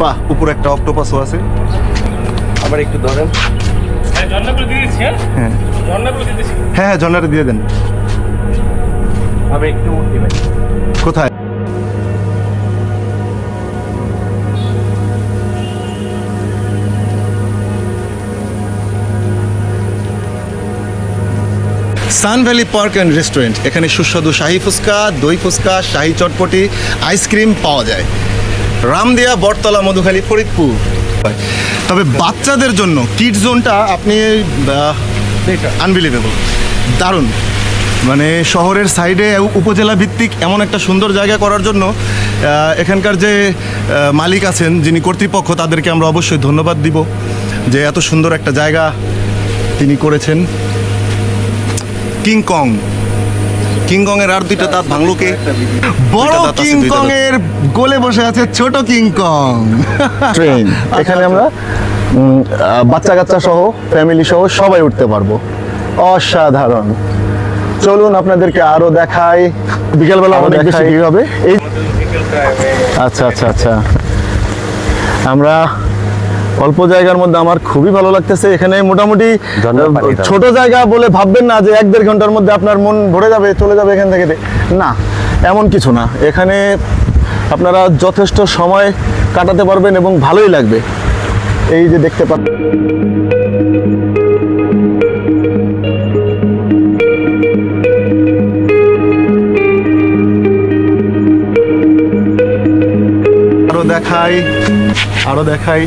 বাহ, উপরে একটা অক্টোপাসও আছে। আবার একটু ধরেন। হ্যাঁ ঝর্ণাগুলো দিয়ে দিচ্ছি। হ্যাঁ ঝর্ণাগুলো দিয়ে দিচ্ছি। হ্যাঁ হ্যাঁ, ঝর্ণাটা দিয়ে দেন। আবার একটু উঠি ভাই। কোথায়? সান ভ্যালি পার্ক অ্যান্ড রেস্টুরেন্ট। এখানে সুস্বাদু শাহী ফুচকা, দই ফুচকা, শাহী চটপটি, আইসক্রিম পাওয়া যায়। রামদিয়া, বটতলা, মধুখালী, ফরিদপুর। তবে বাচ্চাদের জন্য কিড জোনটা আপনি আনবিলিভেবল, দারুণ। মানে শহরের সাইডে উপজেলা ভিত্তিক এমন একটা সুন্দর জায়গা করার জন্য এখানকার যে মালিক আছেন, যিনি কর্তৃপক্ষ, তাদেরকে আমরা অবশ্যই ধন্যবাদ দিব যে এত সুন্দর একটা জায়গা তিনি করেছেন। কিংকং, কিংকংয়ের আর দুইটা দাঁত ভাঙলো কে? বড় কিংকংয়ের গোলে বসে আছে ছোট কিংকং। ট্রেন, এখানে আমরা বাচ্চা কাচ্চা সহ ফ্যামিলি সহ সবাই উঠতে পারবো। অসাধারণ। চলুন আপনাদেরকে আরো দেখাই। বিকেলবেলা অনেক বেশি ভিড় হবে এই। আচ্ছা আচ্ছা আচ্ছা, আমরা অল্প জায়গার মধ্যে আমার খুবই ভালো লাগতেছে। এখানে মোটামুটি ছোট জায়গা বলে ভাববেন না যে 1-1.5 ঘন্টার মধ্যে আপনার মন ভরে যাবে, চলে যাবে এখান থেকে, না, এমন কিছু না। এখানে আপনারা যথেষ্ট সময় কাটাতে পারবেন এবং ভালোই লাগবে। এই যে দেখতে পাচ্ছেন, আরো দেখাই।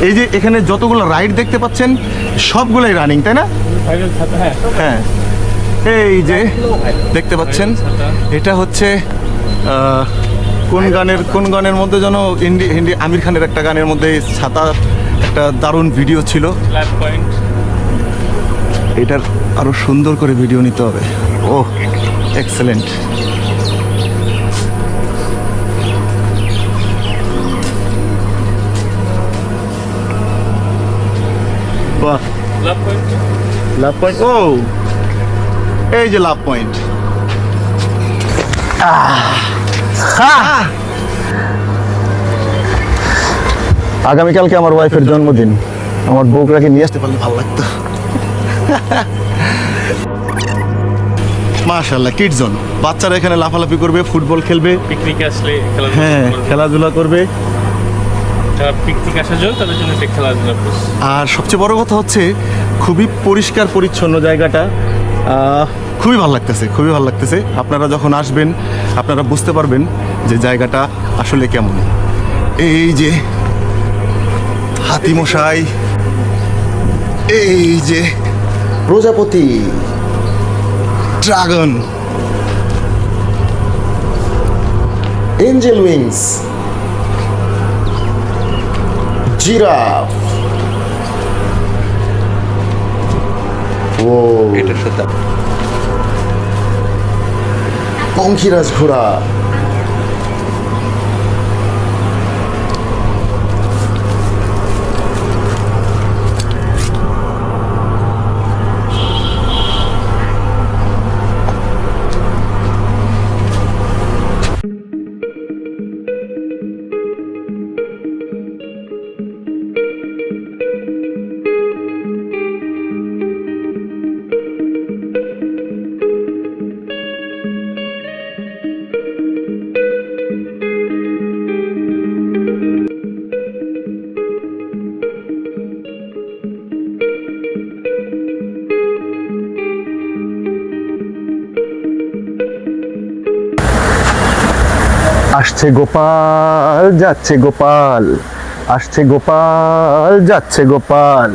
এই যে এখানে যতগুলো রাইড দেখতে পাচ্ছেন সবগুলোই রানিং, তাই না? হ্যাঁ, এই যে দেখতে পাচ্ছেন, এটা হচ্ছে কোন গানের মধ্যে যেন হিন্দি আমির খানের একটা গানের মধ্যে ছাতা, একটা দারুণ ভিডিও ছিল। এটার আরো সুন্দর করে ভিডিও নিতে হবে। ও এক্সেলেন্ট। বাহ, লাভ পয়েন্ট। ও, এই যে লাভ পয়েন্ট। আগামীকালকে আমার ওয়াইফের জন্মদিন, আমার বউকে নিয়ে আসতে পারলে ভালো লাগতো। মাশাআল্লাহ, কিড জোন। বাচ্চারা এখানে লাফালাফি করবে, ফুটবল খেলবে, পিকনিকে আসলে হ্যাঁ খেলাধুলা করবে। যারা পিকনিক আসার জন্য তাদের জন্য একটা খেলাধুলা। আর সবচেয়ে বড় কথা হচ্ছে খুবই পরিষ্কার পরিচ্ছন্ন জায়গাটা। খুবই ভালো লাগতেছে, খুবই ভালো লাগতেছে। আপনারা যখন আসবেন আপনারা বুঝতে পারবেন যে জায়গাটা আসলে কেমন। এই যে হাতিমশাই, এই যে প্রজাপতি, ড্রাগন, এঞ্জেল উইংস, জিরাফ, ও এটার সাথে পঙ্খিরাজ ঘোড়া, আসছে গোপাল, যাচ্ছে গোপাল, আসছে গোপাল, যাচ্ছে গোপাল।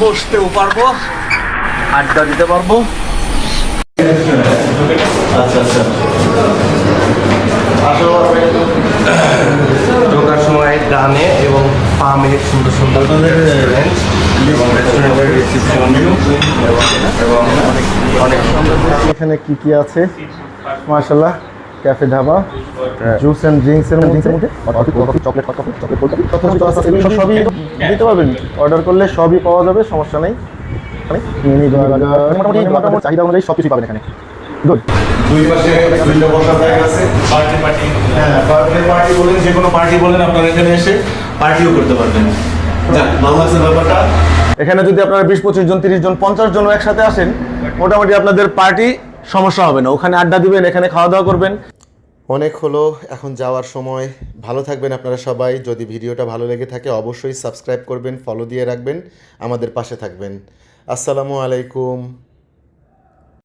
বসতেও পারবো, আড্ডা দিতে পারবো। আচ্ছা আচ্ছা, ঢোকার সময় ডানে এবং পামে সুন্দর সুন্দর রেস্টুরেন্ট এবং রেস্টুরেন্টের রিসেপশন এবং অনেক এখানে কি কি আছে? মাশাআল্লাহ, cafe dhaba, juice and drinks এর মধ্যে চকলেট সবই দিতে পারবেন। অর্ডার করলে সবই পাওয়া যাবে, সমস্যা নেই। মোটামুটি চাহিদা অনুযায়ী সব কিছু পাবেন এখানে। গুড। দুই পাশে দুইটা বসার জায়গা আছে। বার্থডে পার্টি হ্যাঁ, বার্থডে পার্টি বলেন, যে কোনো পার্টি বলেন, আপনারা এখানে এসে পার্টিও করতে পারবেন। যাক, ভালো লাগছে ব্যাপারটা। এখানে যদি আপনারা 20-25 জন, 30 জন, 50 জন একসাথে আসেন, মোটামুটি আপনাদের পার্টি সমস্যা হবে না। ওখানে আড্ডা দিবেন, এখানে খাওয়া দাওয়া করবেন। অনেক হলো, এখন যাওয়ার সময়। ভালো থাকবেন আপনারা সবাই। যদি ভিডিওটা ভালো লেগে থাকে অবশ্যই সাবস্ক্রাইব করবেন, ফলো দিয়ে রাখবেন, আমাদের পাশে থাকবেন। আসসালামু আলাইকুম।